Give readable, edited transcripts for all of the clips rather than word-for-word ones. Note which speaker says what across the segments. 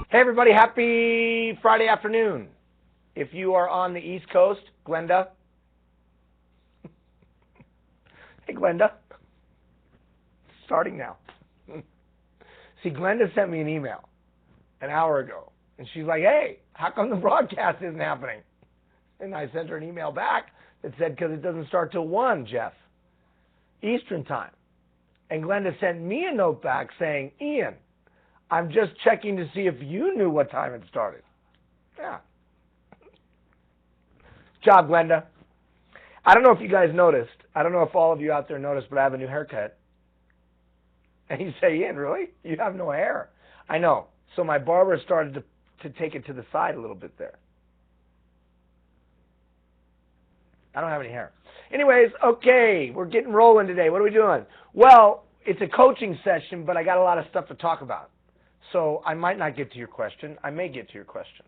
Speaker 1: Hey everybody, happy Friday afternoon. If you are on the East Coast, Glenda. Hey Glenda. Starting now. See, Glenda sent me an email an hour ago, and she's like, hey, how come the broadcast isn't happening? And I sent her an email back that said, because it doesn't start till 1, Jeff, Eastern time. And Glenda sent me a note back saying, Ian, I'm just checking to see if you knew what time it started. Yeah. Job, Glenda. I don't know if you guys noticed. I don't know if all of you out there noticed, but I have a new haircut. And you say, Ian, really? You have no hair. I know. So my barber started to take it to the side a little bit there. I don't have any hair. Anyways, okay, we're getting rolling today. What are we doing? Well, it's a coaching session, but I got a lot of stuff to talk about. So I might not get to your question. I may get to your question.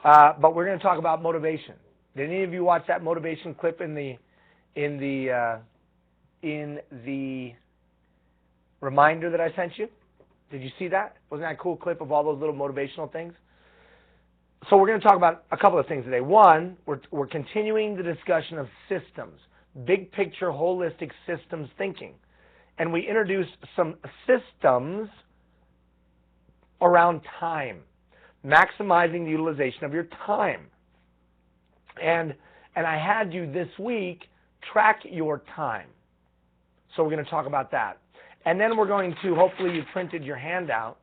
Speaker 1: But we're going to talk about motivation. Did any of you watch that motivation clip in the reminder that I sent you? Did you see that? Wasn't that a cool clip of all those little motivational things? So we're going to talk about a couple of things today. One, we're continuing the discussion of systems, big picture, holistic systems thinking. And we introduced some systems around time, maximizing the utilization of your time. And I had you this week track your time. So we're going to talk about that. And then we're going to, hopefully you printed your handout,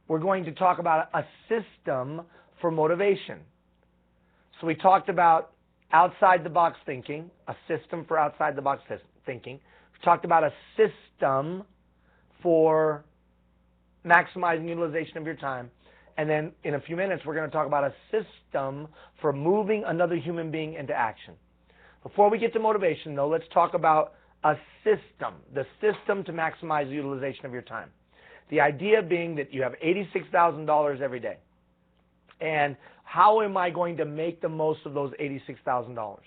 Speaker 1: we're going to talk about a system for motivation. So we talked about outside the box thinking, a system for outside the box thinking. We talked about a system for maximizing utilization of your time. And then in a few minutes, we're going to talk about a system for moving another human being into action. Before we get to motivation, though, let's talk about a system, the system to maximize the utilization of your time. The idea being that you have $86,000 every day. And how am I going to make the most of those $86,000?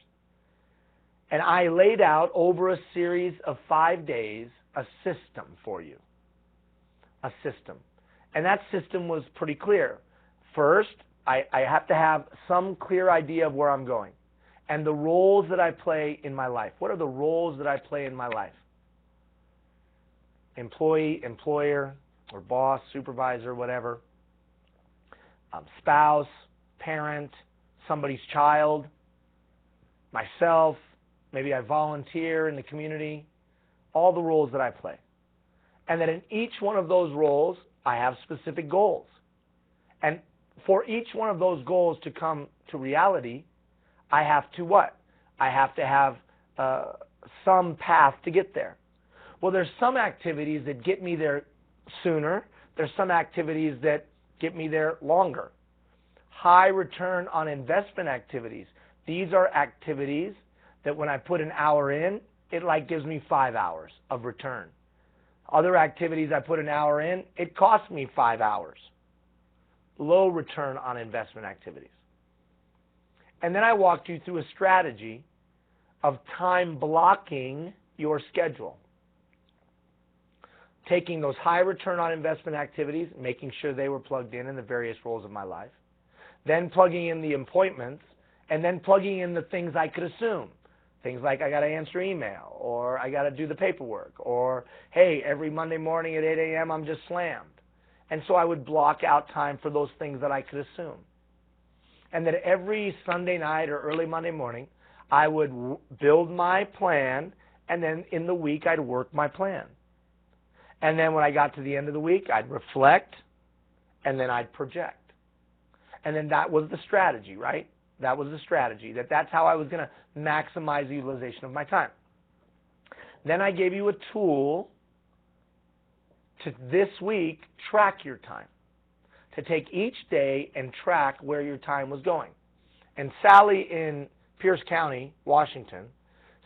Speaker 1: And I laid out over a series of 5 days a system for you. A system. And that system was pretty clear. First, I have to have some clear idea of where I'm going and the roles that I play in my life. What are the roles that I play in my life? Employee, employer, or boss, supervisor, whatever. Spouse, parent, somebody's child, myself, maybe I volunteer in the community. All the roles that I play. And that in each one of those roles, I have specific goals. And for each one of those goals to come to reality, I have to what? I have to have some path to get there. Well, there's some activities that get me there sooner. There's some activities that get me there longer. High return on investment activities. These are activities that when I put an hour in, it like gives me 5 hours of return. Other activities I put an hour in, it costs me 5 hours. Low return on investment activities. And then I walked you through a strategy of time blocking your schedule. Taking those high return on investment activities, making sure they were plugged in the various roles of my life. Then plugging in the appointments, and then plugging in the things I could assume. Things like I got to answer email, or I got to do the paperwork, or hey, every Monday morning at 8 a.m. I'm just slammed. And so I would block out time for those things that I could assume. And that every Sunday night or early Monday morning, I would build my plan, and then in the week I'd work my plan. And then when I got to the end of the week, I'd reflect, and then I'd project. And then that was the strategy, right? That was the strategy. That's how I was going to maximize the utilization of my time. Then I gave you a tool to this week track your time. To take each day and track where your time was going. And Sally in Pierce County, Washington,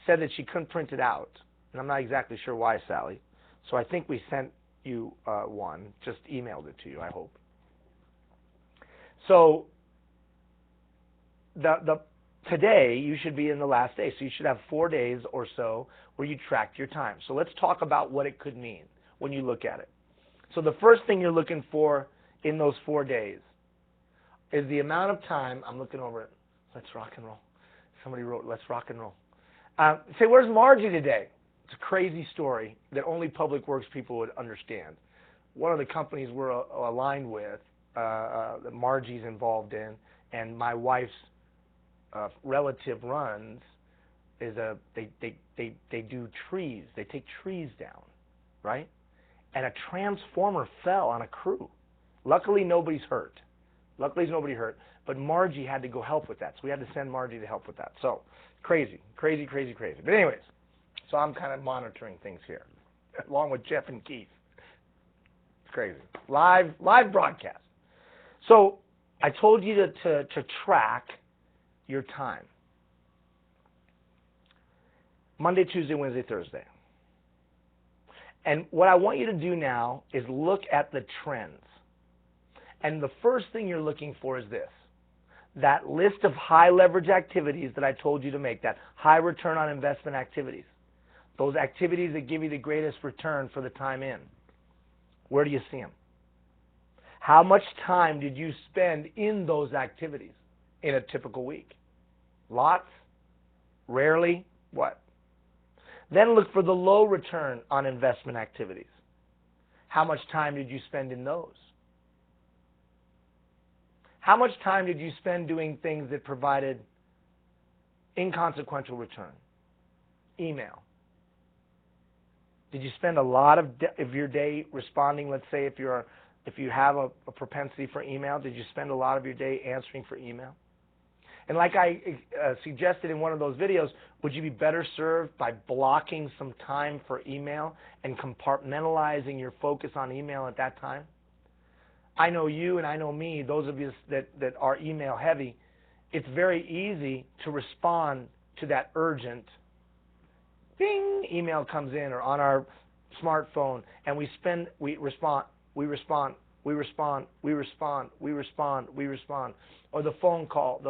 Speaker 1: said that she couldn't print it out. And I'm not exactly sure why, Sally. So I think we sent you one, just emailed it to you, I hope. So today you should be in the last day. So you should have 4 days or so where you tracked your time. So let's talk about what it could mean. when you look at it. So the first thing you're looking for in those 4 days is the amount of time. I'm looking over it. Let's rock and roll. Somebody wrote, let's rock and roll. Say, where's Margie today? It's a crazy story that only public works people would understand. One of the companies we're aligned with, that Margie's involved in, and my wife's relative runs, is they do trees. They take trees down, right? And a transformer fell on a crew. Luckily, nobody's hurt. Luckily, nobody hurt. But Margie had to go help with that. So we had to send Margie to help with that. So crazy, crazy, crazy, crazy. But anyways, so I'm kind of monitoring things here, along with Jeff and Keith. It's crazy. Live broadcast. So I told you to track your time. Monday, Tuesday, Wednesday, Thursday. And what I want you to do now is look at the trends. And the first thing you're looking for is this. That list of high leverage activities that I told you to make, that high return on investment activities. Those activities that give you the greatest return for the time in. Where do you see them? How much time did you spend in those activities in a typical week? Lots? Rarely? What? Then look for the low return on investment activities. How much time did you spend in those? How much time did you spend doing things that provided inconsequential return? Email. Did you spend a lot of your day responding? Let's say if you have a propensity for email, did you spend a lot of your day answering for email? And like I suggested in one of those videos, would you be better served by blocking some time for email and compartmentalizing your focus on email at that time? I know you and I know me, those of you that are email heavy, it's very easy to respond to that urgent ding email comes in or on our smartphone, and we respond, or the phone call.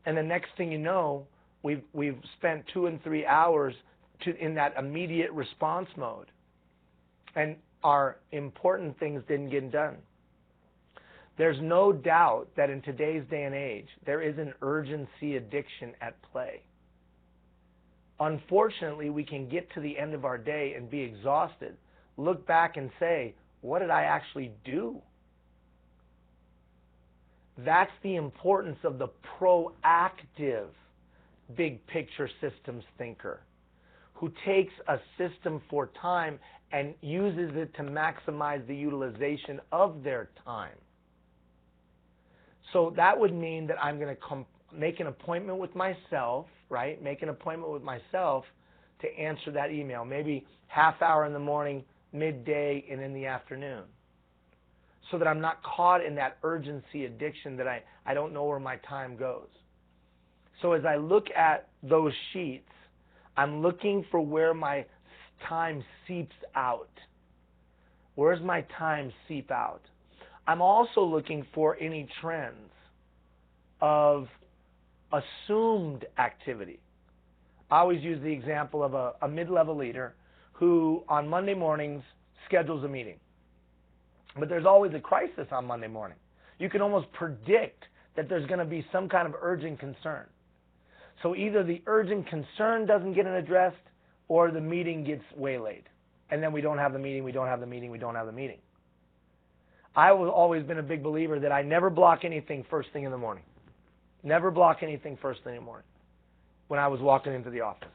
Speaker 1: And the next thing you know, we've spent 2 and 3 hours in that immediate response mode. And our important things didn't get done. There's no doubt that in today's day and age, there is an urgency addiction at play. Unfortunately, we can get to the end of our day and be exhausted, look back and say, what did I actually do? That's the importance of the proactive big picture systems thinker, who takes a system for time and uses it to maximize the utilization of their time. So that would mean that I'm going to make an appointment with myself, right? Make an appointment with myself to answer that email, maybe half hour in the morning, midday, and in the afternoon, so that I'm not caught in that urgency addiction that I don't know where my time goes. So as I look at those sheets, I'm looking for where my time seeps out. Where's my time seep out? I'm also looking for any trends of assumed activity. I always use the example of a mid-level leader who on Monday mornings schedules a meeting. But there's always a crisis on Monday morning. You can almost predict that there's going to be some kind of urgent concern. So either the urgent concern doesn't get addressed, or the meeting gets waylaid. And then we don't have the meeting, we don't have the meeting, we don't have the meeting. I've always been a big believer that I never block anything first thing in the morning. Never block anything first thing in the morning. When I was walking into the office,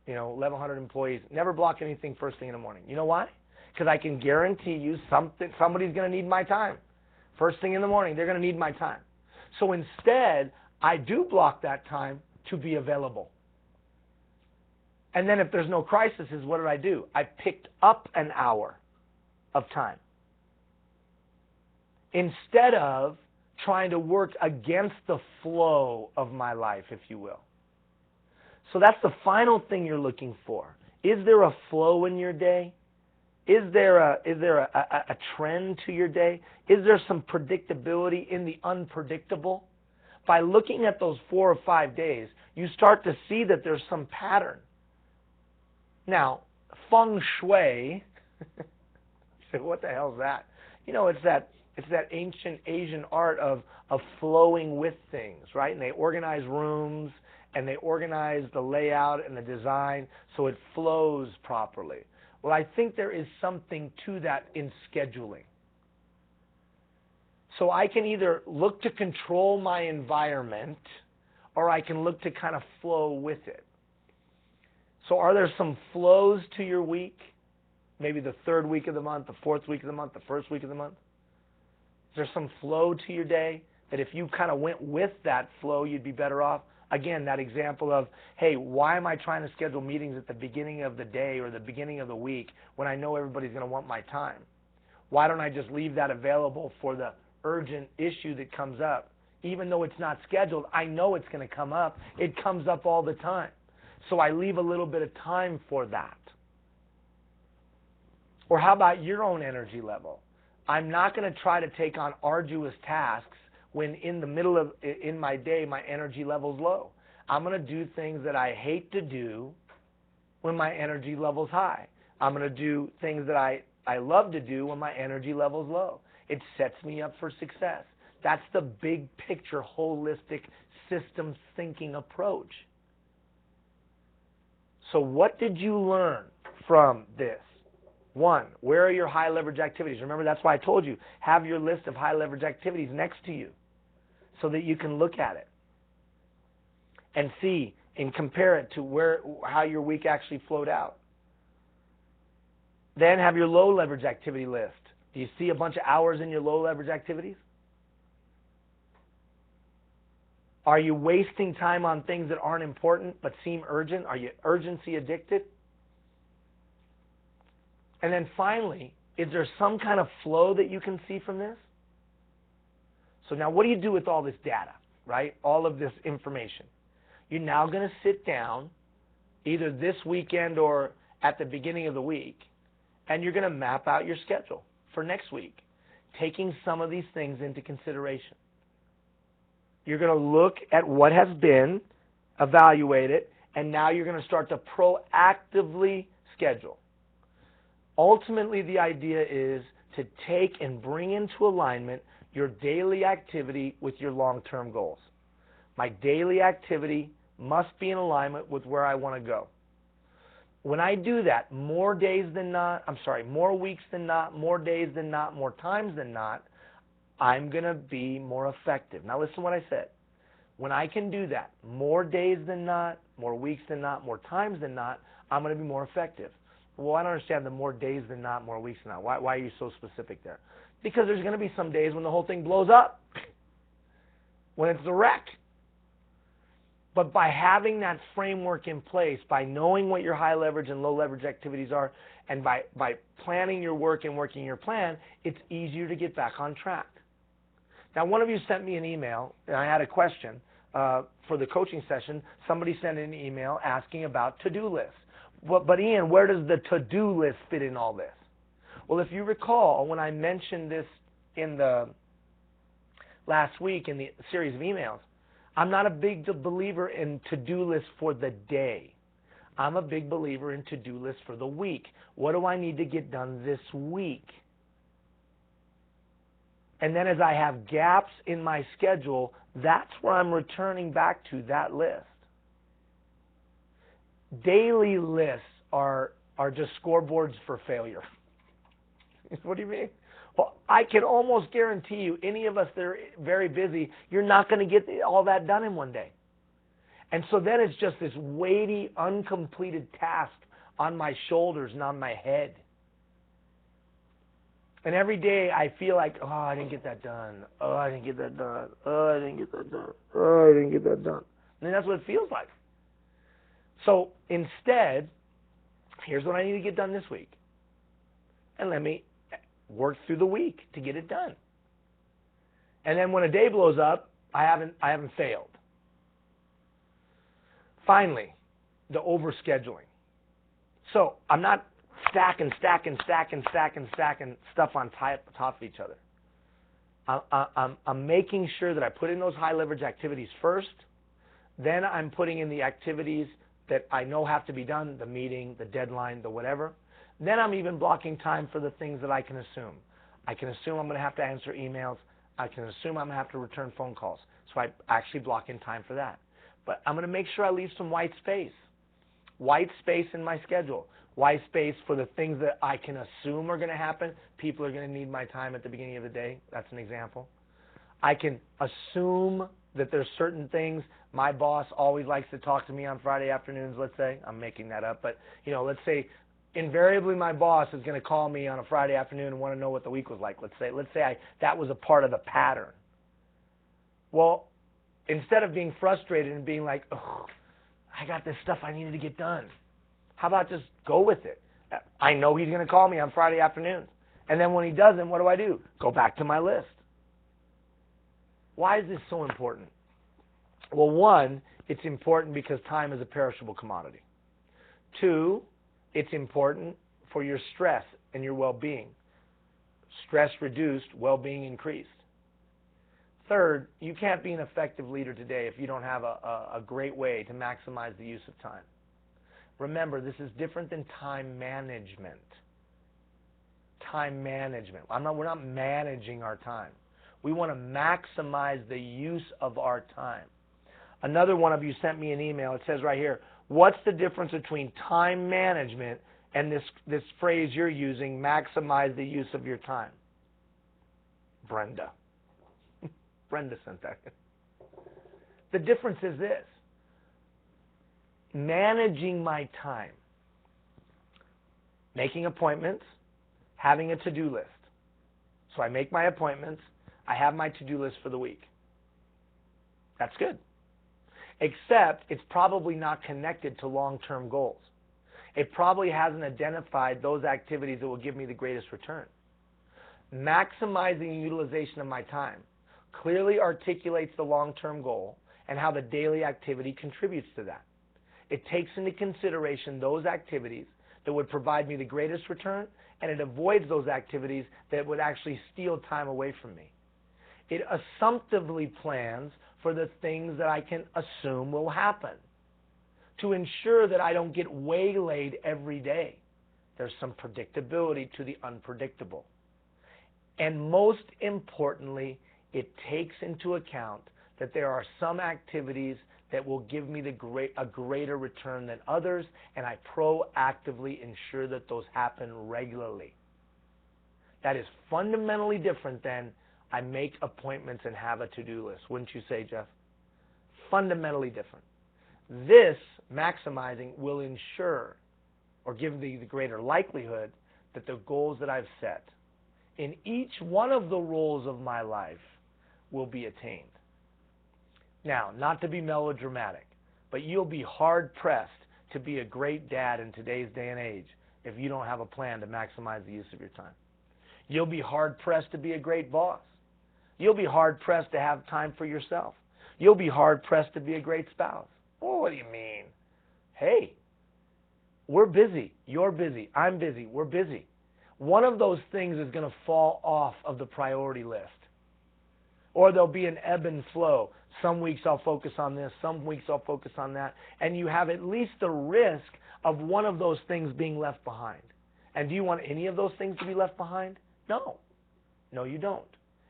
Speaker 1: 1,100 employees, never block anything first thing in the morning. You know why? Because I can guarantee you somebody's going to need my time. First thing in the morning, they're going to need my time. So instead, I do block that time to be available. And then if there's no crisis, what did I do? I picked up an hour of time, instead of trying to work against the flow of my life, if you will. So that's the final thing you're looking for. Is there a flow in your day? Is there a trend to your day? Is there some predictability in the unpredictable? By looking at those 4 or 5 days, you start to see that there's some pattern. Now, feng shui. So what the hell is that? You know, it's that ancient Asian art of flowing with things, right? And they organize rooms and they organize the layout and the design so it flows properly. Well, I think there is something to that in scheduling. So I can either look to control my environment or I can look to kind of flow with it. So are there some flows to your week? Maybe the third week of the month, the fourth week of the month, the first week of the month? Is there some flow to your day that if you kind of went with that flow, you'd be better off? Again, that example of, hey, why am I trying to schedule meetings at the beginning of the day or the beginning of the week when I know everybody's going to want my time? Why don't I just leave that available for the urgent issue that comes up? Even though it's not scheduled, I know it's going to come up. It comes up all the time. So I leave a little bit of time for that. Or how about your own energy level? I'm not going to try to take on arduous tasks when in the middle of in my day my energy level's low. I'm going to do things that I hate to do when my energy level's high. I'm going to do things that I love to do when my energy level's low. It sets me up for success. That's the big picture, holistic, systems thinking approach. So what did you learn from this? One, where are your high leverage activities? Remember, that's why I told you, have your list of high leverage activities next to you so that you can look at it and see and compare it to how your week actually flowed out. Then have your low leverage activity list. Do you see a bunch of hours in your low leverage activities? Are you wasting time on things that aren't important but seem urgent? Are you urgency addicted? And then finally, is there some kind of flow that you can see from this? So now what do you do with all this data, right? All of this information. You're now going to sit down either this weekend or at the beginning of the week, and you're going to map out your schedule for next week, taking some of these things into consideration. You're going to look at what has been, evaluate it, and now you're going to start to proactively schedule. Ultimately, the idea is to take and bring into alignment your daily activity with your long-term goals. My daily activity must be in alignment with where I want to go. When I do that, more weeks than not, more days than not, more times than not, I'm going to be more effective. Now listen to what I said. When I can do that, more days than not, more weeks than not, more times than not, I'm going to be more effective. Well, I don't understand the more days than not, more weeks than not. Why are you so specific there? Because there's going to be some days when the whole thing blows up, when it's a wreck. But by having that framework in place, by knowing what your high leverage and low leverage activities are, and by planning your work and working your plan, it's easier to get back on track. Now, one of you sent me an email, and I had a question for the coaching session. Somebody sent an email asking about to-do lists. But Ian, where does the to-do list fit in all this? Well, if you recall, when I mentioned this in the last week in the series of emails, I'm not a big believer in to-do lists for the day. I'm a big believer in to-do lists for the week. What do I need to get done this week? And then as I have gaps in my schedule, that's where I'm returning back to that list. Daily lists are just scoreboards for failure. What do you mean? Well, I can almost guarantee you, any of us that are very busy, you're not going to get all that done in one day. And so then it's just this weighty, uncompleted task on my shoulders and on my head. And every day I feel like, oh, I didn't get that done. Oh, I didn't get that done. Oh, I didn't get that done. Oh, I didn't get that done. And that's what it feels like. So instead, here's what I need to get done this week. And let me work through the week to get it done. And then when a day blows up, I haven't failed. Finally, the overscheduling. So I'm not stacking stuff on top of each other. I'm making sure that I put in those high leverage activities first. Then I'm putting in the activities that I know have to be done, the meeting, the deadline, the whatever. Then I'm even blocking time for the things that I can assume. I can assume I'm going to have to answer emails. I can assume I'm going to have to return phone calls. So I actually block in time for that. But I'm going to make sure I leave some white space. White space in my schedule. White space for the things that I can assume are going to happen. People are going to need my time at the beginning of the day. That's an example. I can assume that there's certain things. My boss always likes to talk to me on Friday afternoons, let's say. I'm making that up. But, let's say invariably my boss is going to call me on a Friday afternoon and want to know what the week was like. Let's say that was a part of the pattern. Well, instead of being frustrated and being like, oh, I got this stuff I needed to get done, how about just go with it? I know he's going to call me on Friday afternoons. And then when he doesn't, what do? Go back to my list. Why is this so important? Well, one, it's important because time is a perishable commodity. Two, it's important for your stress and your well-being. Stress reduced, well-being increased. Third, you can't be an effective leader today if you don't have a great way to maximize the use of time. Remember, this is different than time management. Time management. We're not managing our time. We want to maximize the use of our time. Another one of you sent me an email. It says right here, what's the difference between time management and this phrase you're using, maximize the use of your time? Brenda. Brenda sent that. The difference is this. Managing my time. Making appointments, having a to-do list. So I make my appointments, I have my to-do list for the week. That's good. Except it's probably not connected to long-term goals. It probably hasn't identified those activities that will give me the greatest return. Maximizing utilization of my time clearly articulates the long-term goal and how the daily activity contributes to that. It takes into consideration those activities that would provide me the greatest return, and it avoids those activities that would actually steal time away from me. It assumptively plans for the things that I can assume will happen to ensure that I don't get waylaid every day. There's some predictability to the unpredictable. And most importantly, it takes into account that there are some activities that will give me a greater return than others, and I proactively ensure that those happen regularly. That is fundamentally different than I make appointments and have a to-do list. Wouldn't you say, Jeff? Fundamentally different. This maximizing will ensure or give me the greater likelihood that the goals that I've set in each one of the roles of my life will be attained. Now, not to be melodramatic, but you'll be hard-pressed to be a great dad in today's day and age if you don't have a plan to maximize the use of your time. You'll be hard-pressed to be a great boss. You'll be hard-pressed to have time for yourself. You'll be hard-pressed to be a great spouse. Oh, what do you mean? Hey, we're busy. You're busy. I'm busy. We're busy. One of those things is going to fall off of the priority list. Or there'll be an ebb and flow. Some weeks I'll focus on this, some weeks I'll focus on that. And you have at least the risk of one of those things being left behind. And do you want any of those things to be left behind? No. No, you don't.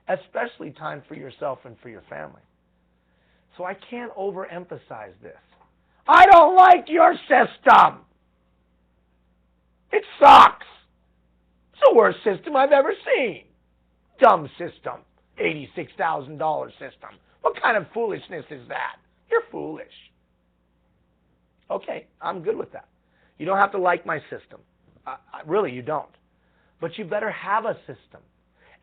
Speaker 1: Especially time for yourself and for your family. So I can't overemphasize this. I don't like your system. It sucks. It's the worst system I've ever seen. Dumb system. $86,000 system. What kind of foolishness is that? You're foolish. Okay, I'm good with that. You don't have to like my system. Really, you don't. But you better have a system.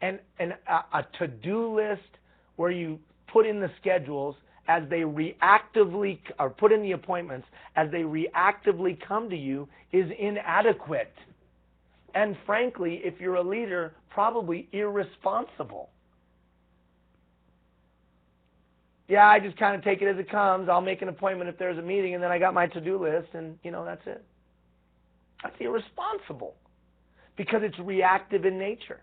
Speaker 1: And a to-do list where you put in the schedules as they reactively, or put in the appointments as they reactively come to you is inadequate. And frankly, if you're a leader, probably irresponsible. Yeah, I just kind of take it as it comes. I'll make an appointment if there's a meeting, and then I got my to-do list, and, that's it. That's irresponsible because it's reactive in nature.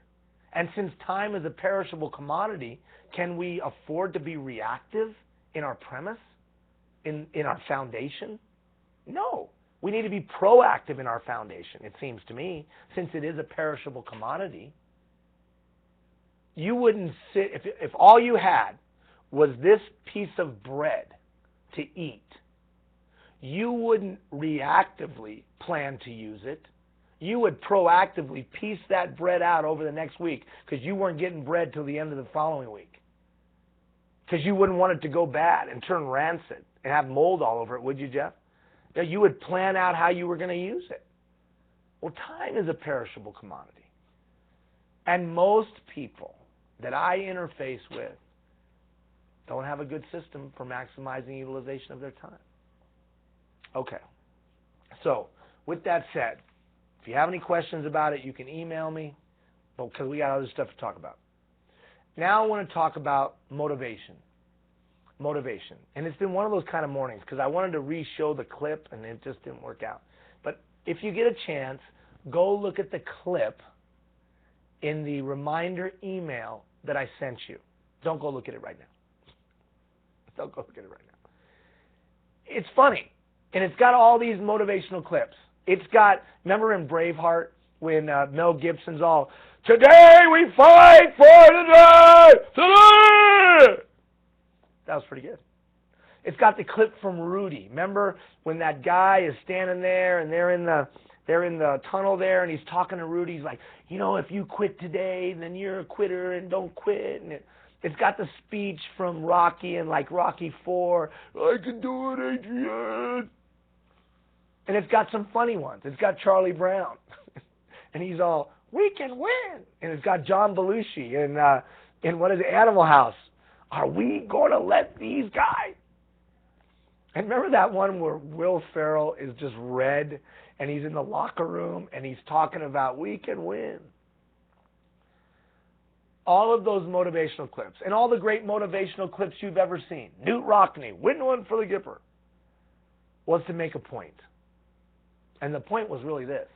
Speaker 1: And since time is a perishable commodity, can we afford to be reactive in our premise, in our foundation? No. We need to be proactive in our foundation, it seems to me, since it is a perishable commodity. You wouldn't sit, if all you had was this piece of bread to eat, you wouldn't reactively plan to use it. You would proactively piece that bread out over the next week because you weren't getting bread till the end of the following week. Because you wouldn't want it to go bad and turn rancid and have mold all over it, would you, Jeff? You would plan out how you were going to use it. Well, time is a perishable commodity. And most people that I interface with don't have a good system for maximizing utilization of their time. Okay. So, with that said, if you have any questions about it, you can email me, because we got other stuff to talk about. Now I want to talk about motivation. Motivation. And it's been one of those kind of mornings because I wanted to re-show the clip and it just didn't work out. But if you get a chance, go look at the clip in the reminder email that I sent you. Don't go look at it right now. Don't go look at it right now. It's funny. And it's got all these motivational clips. It's got, remember in Braveheart when Mel Gibson's all, "Today we fight for the day! Today!" That was pretty good. It's got the clip from Rudy. Remember when that guy is standing there and they're in the tunnel there and he's talking to Rudy. He's like, if you quit today, then you're a quitter and don't quit. And it's got the speech from Rocky and like Rocky 4. "I can do it, Adrian." And it's got some funny ones. It's got Charlie Brown. And he's all, "We can win." And it's got John Belushi in what is it, Animal House. "Are we going to let these guys?" And remember that one where Will Ferrell is just red and he's in the locker room and he's talking about we can win. All of those motivational clips and all the great motivational clips you've ever seen. Newt Rockney, win one for the Gipper, was to make a point. And the point was really this.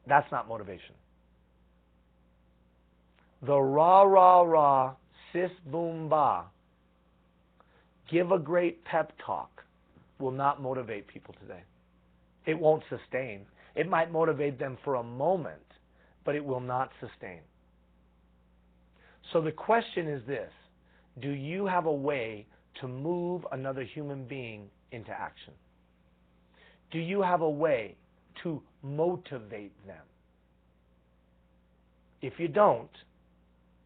Speaker 1: That's not motivation. The rah, rah, rah, sis, boom, bah, give a great pep talk will not motivate people today. It won't sustain. It might motivate them for a moment, but it will not sustain. So the question is this. Do you have a way to move another human being into action? Do you have a way to motivate them? If you don't,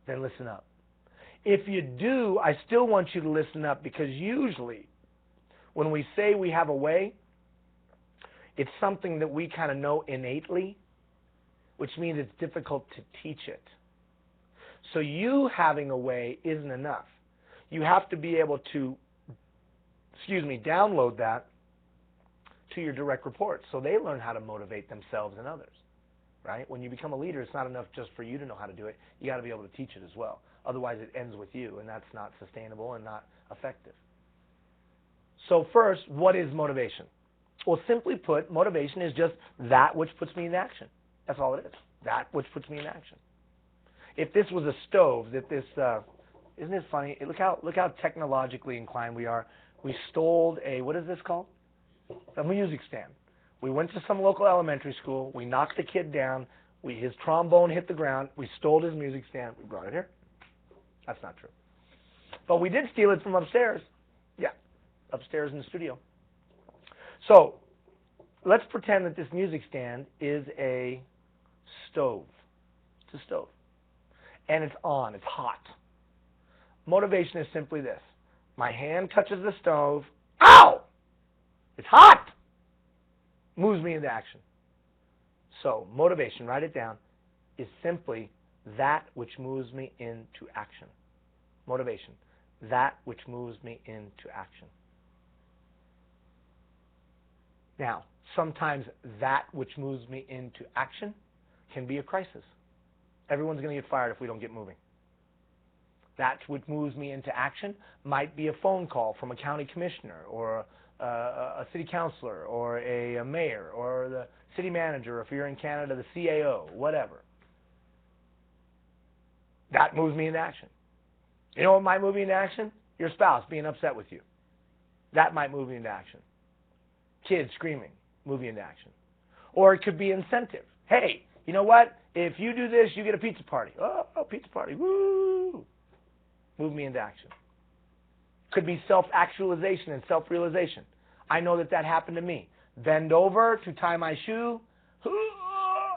Speaker 1: then listen up. If you do, I still want you to listen up, because usually when we say we have a way, it's something that we kind of know innately, which means it's difficult to teach it. So you having a way isn't enough. You have to be able to, download that to your direct reports so they learn how to motivate themselves and others. Right? When you become a leader, it's not enough just for you to know how to do it. You got to be able to teach it as well. Otherwise, it ends with you, and that's not sustainable and not effective. So first, what is motivation? Well, simply put, motivation is just that which puts me in action. That's all it is. That which puts me in action. If this was a stove, isn't it funny? Look how technologically inclined we are. We stole what is this called? A music stand. We went to some local elementary school. We knocked the kid down. His trombone hit the ground. We stole his music stand. We brought it here. That's not true. But we did steal it from upstairs. Yeah, upstairs in the studio. So let's pretend that this music stand is a stove. It's a stove. And it's on. It's hot. Motivation is simply this. My hand touches the stove. Ow! It's hot! Moves me into action. So motivation, write it down, is simply that which moves me into action. Motivation, that which moves me into action. Now, sometimes that which moves me into action can be a crisis. Everyone's going to get fired if we don't get moving. That which moves me into action might be a phone call from a county commissioner or a city councilor or a mayor or the city manager, or if you're in Canada, the CAO, whatever. That moves me into action. You know what might move me into action? Your spouse being upset with you. That might move me into action. Kids screaming. move you into action. Or it could be incentive. Hey, you know what? If you do this, you get a pizza party. Oh, pizza party. Woo! Move me into action. Could be self-actualization and self-realization. I know that happened to me. Bend over to tie my shoe.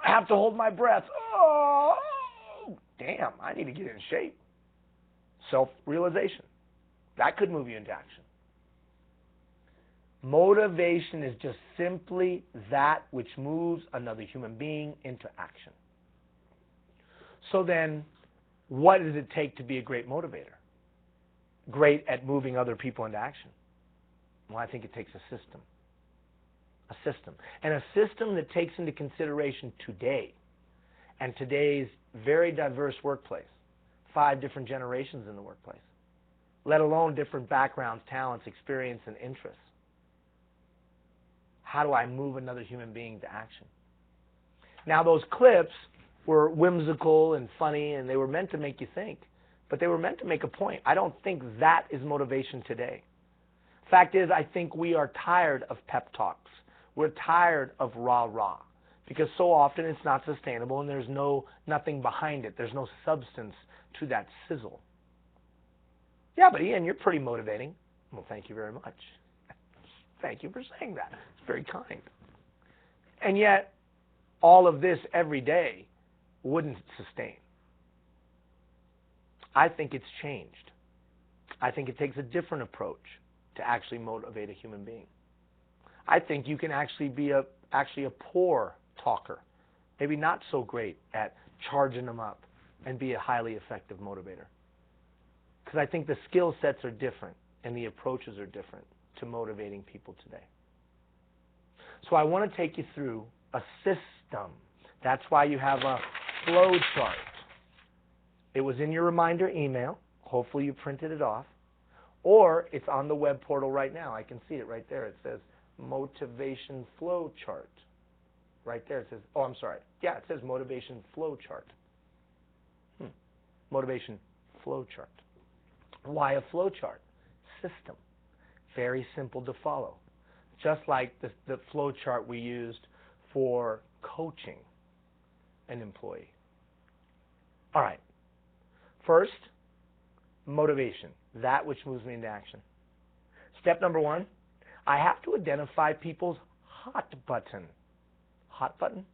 Speaker 1: Have to hold my breath. Oh, damn, I need to get in shape. Self-realization. That could move you into action. Motivation is just simply that which moves another human being into action. So then, what does it take to be a great motivator? Great at moving other people into action? Well, I think it takes a system. A system. And a system that takes into consideration today and today's very diverse workplace. 5 different generations in the workplace. Let alone different backgrounds, talents, experience, and interests. How do I move another human being to action? Now, those clips were whimsical and funny, and they were meant to make you think, but they were meant to make a point. I don't think that is motivation today. Fact is, I think we are tired of pep talks. We're tired of rah-rah, because so often it's not sustainable and there's nothing behind it. There's no substance to that sizzle. Yeah, but Ian, you're pretty motivating. Well, thank you very much. Thank you for saying that. It's very kind. And yet, all of this every day wouldn't sustain. I think it's changed. I think it takes a different approach to actually motivate a human being. I think you can actually be a poor talker, maybe not so great at charging them up, and be a highly effective motivator. Because I think the skill sets are different and the approaches are different to motivating people today. So I want to take you through a system. That's why you have a flow chart. It was in your reminder email. Hopefully you printed it off. Or it's on the web portal right now. I can see it right there. It says motivation flow chart. Right there it says, oh, I'm sorry. Yeah, it says motivation flow chart. Motivation flow chart. Why a flow chart? System. Very simple to follow. Just like the flow chart we used for coaching an employee. All right. First, motivation. That which moves me into action. Step number 1, I have to identify people's hot button. Hot button?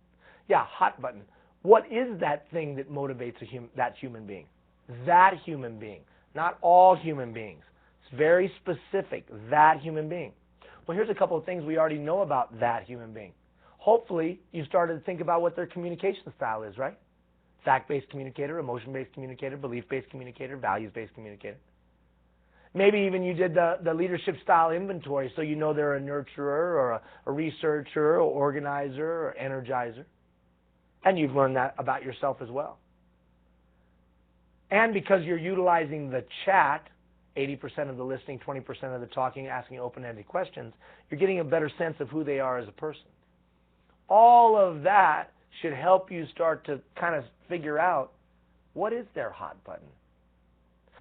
Speaker 1: Yeah, hot button. What is that thing that motivates that human being? That human being. Not all human beings. It's very specific. That human being. Well, here's a couple of things we already know about that human being. Hopefully, you started to think about what their communication style is, right? Fact-based communicator, emotion-based communicator, belief-based communicator, values-based communicator. Maybe even you did the leadership style inventory, so you know they're a nurturer or a researcher or organizer or energizer. And you've learned that about yourself as well. And because you're utilizing the chat, 80% of the listening, 20% of the talking, asking open-ended questions, you're getting a better sense of who they are as a person. All of that should help you start to kind of figure out what is their hot button.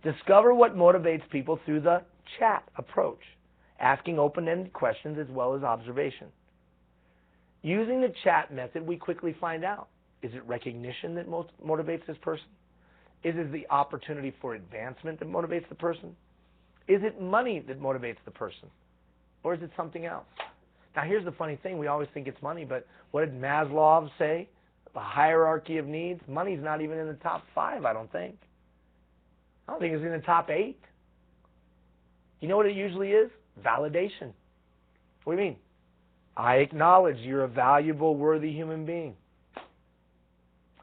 Speaker 1: Discover what motivates people through the chat approach, asking open-ended questions as well as observation. Using the chat method, we quickly find out, is it recognition that motivates this person? Is it the opportunity for advancement that motivates the person? Is it money that motivates the person? Or is it something else? Now, here's the funny thing. We always think it's money, but what did Maslow say? The hierarchy of needs? Money's not even in the top 5, I don't think. I don't think it's in the top 8. You know what it usually is? Validation. What do you mean? I acknowledge you're a valuable, worthy human being.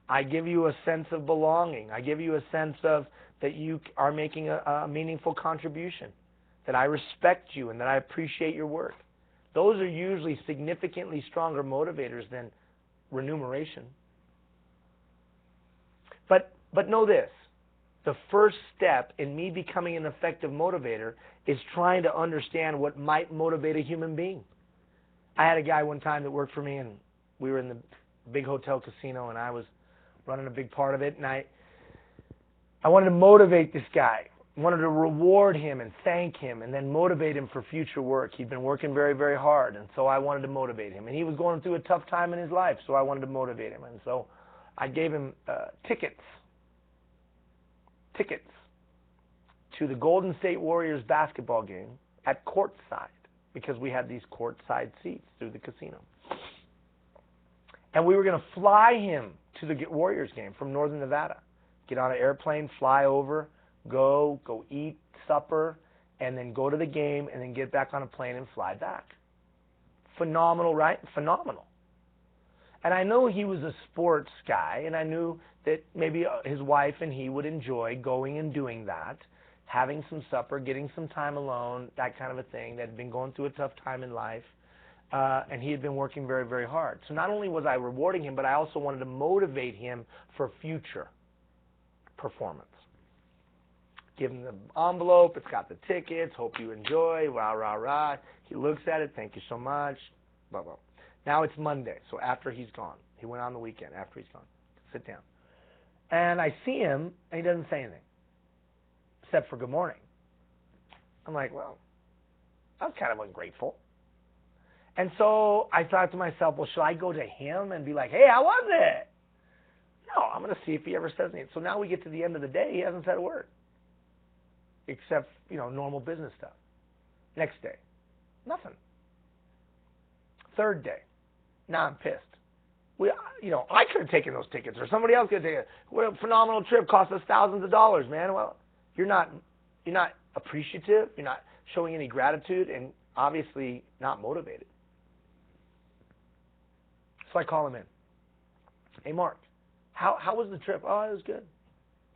Speaker 1: I give you a sense of belonging. I give you a sense of that you are making a meaningful contribution, that I respect you and that I appreciate your work. Those are usually significantly stronger motivators than remuneration. But know this. The first step in me becoming an effective motivator is trying to understand what might motivate a human being. I had a guy one time that worked for me, and we were in the big hotel casino, and I was running a big part of it, and I wanted to motivate this guy. wanted to reward him and thank him and then motivate him for future work. He'd been working very, very hard, and so I wanted to motivate him. And he was going through a tough time in his life, so I wanted to motivate him. And so I gave him tickets to the Golden State Warriors basketball game at courtside, because we had these courtside seats through the casino. And we were going to fly him to the Warriors game from Northern Nevada. Get on an airplane, fly over, go eat supper, and then go to the game, and then get back on a plane and fly back. Phenomenal, right? Phenomenal. And I know he was a sports guy, and I knew that maybe his wife and he would enjoy going and doing that, having some supper, getting some time alone, that kind of a thing. That had been going through a tough time in life, and he had been working very, very hard. So not only was I rewarding him, but I also wanted to motivate him for future performance. Give him the envelope, it's got the tickets, hope you enjoy, rah, rah, rah. He looks at it, thank you so much, blah, blah. Now it's Monday, so after he's gone. He went on the weekend, after he's gone. Sit down. And I see him, and he doesn't say anything, except for good morning. I'm like, well, I was kind of ungrateful. And so I thought to myself, well, should I go to him and be like, hey, how was it? No, I'm going to see if he ever says anything. So now we get to the end of the day, he hasn't said a word. Except, normal business stuff. Next day, nothing. Third day, now I'm pissed. I could have taken those tickets, or somebody else could have taken it. What a phenomenal trip, cost us thousands of dollars, man. Well, you're not appreciative, you're not showing any gratitude, and obviously not motivated. So I call him in. Hey, Mark, how was the trip? Oh, it was good.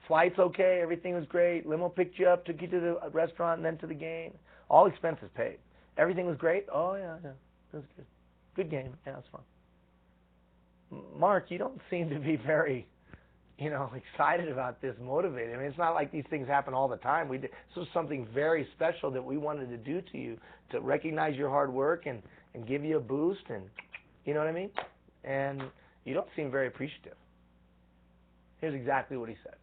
Speaker 1: Flight's okay, everything was great. Limo picked you up, took you to the restaurant, and then to the game. All expenses paid. Everything was great? Oh, yeah, it was good. Good game. Yeah, it was fun. Mark, you don't seem to be very, excited about this, motivated. I mean, it's not like these things happen all the time. This was something very special that we wanted to do to you, to recognize your hard work and give you a boost, and you know what I mean? And you don't seem very appreciative. Here's exactly what he said.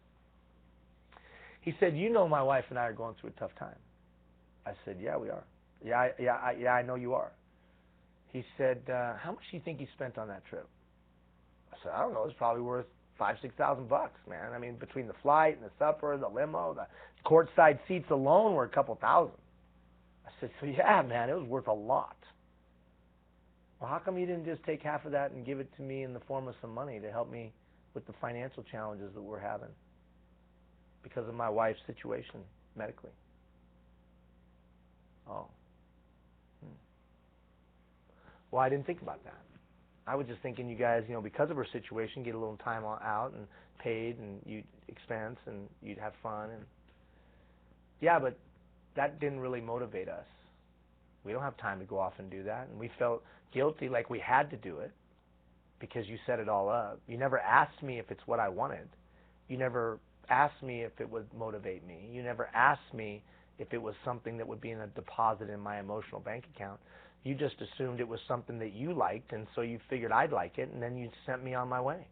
Speaker 1: He said, my wife and I are going through a tough time. I said, yeah, we are. Yeah, I know you are. He said, how much do you think you spent on that trip? I said, I don't know. It's probably worth $5,000-6,000 bucks, man. I mean, between the flight and the supper, the limo, the courtside seats alone were a couple thousand. I said, so yeah, man, it was worth a lot. Well, how come you didn't just take half of that and give it to me in the form of some money to help me with the financial challenges that we're having because of my wife's situation medically? Oh. Well, I didn't think about that. I was just thinking you guys, because of her situation, get a little time out and paid, and you'd expense, and you'd have fun. And yeah, but that didn't really motivate us. We don't have time to go off and do that. And we felt guilty, like we had to do it because you set it all up. You never asked me if it's what I wanted. You never asked me if it would motivate me. You never asked me if it was something that would be in a deposit in my emotional bank account. You just assumed it was something that you liked, and so you figured I'd like it, and then you sent me on my way.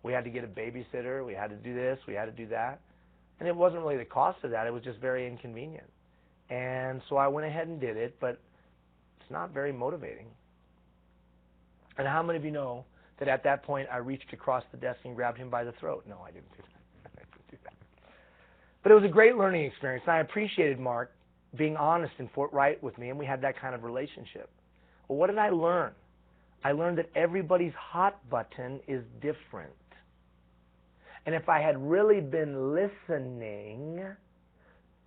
Speaker 1: We had to get a babysitter. We had to do this. We had to do that. And it wasn't really the cost of that. It was just very inconvenient. And so I went ahead and did it, but it's not very motivating. And how many of you know that at that point I reached across the desk and grabbed him by the throat? No, I didn't do that. I didn't do that. But it was a great learning experience, and I appreciated Mark being honest and forthright with me, and we had that kind of relationship. Well, what did I learn? I learned that everybody's hot button is different. And if I had really been listening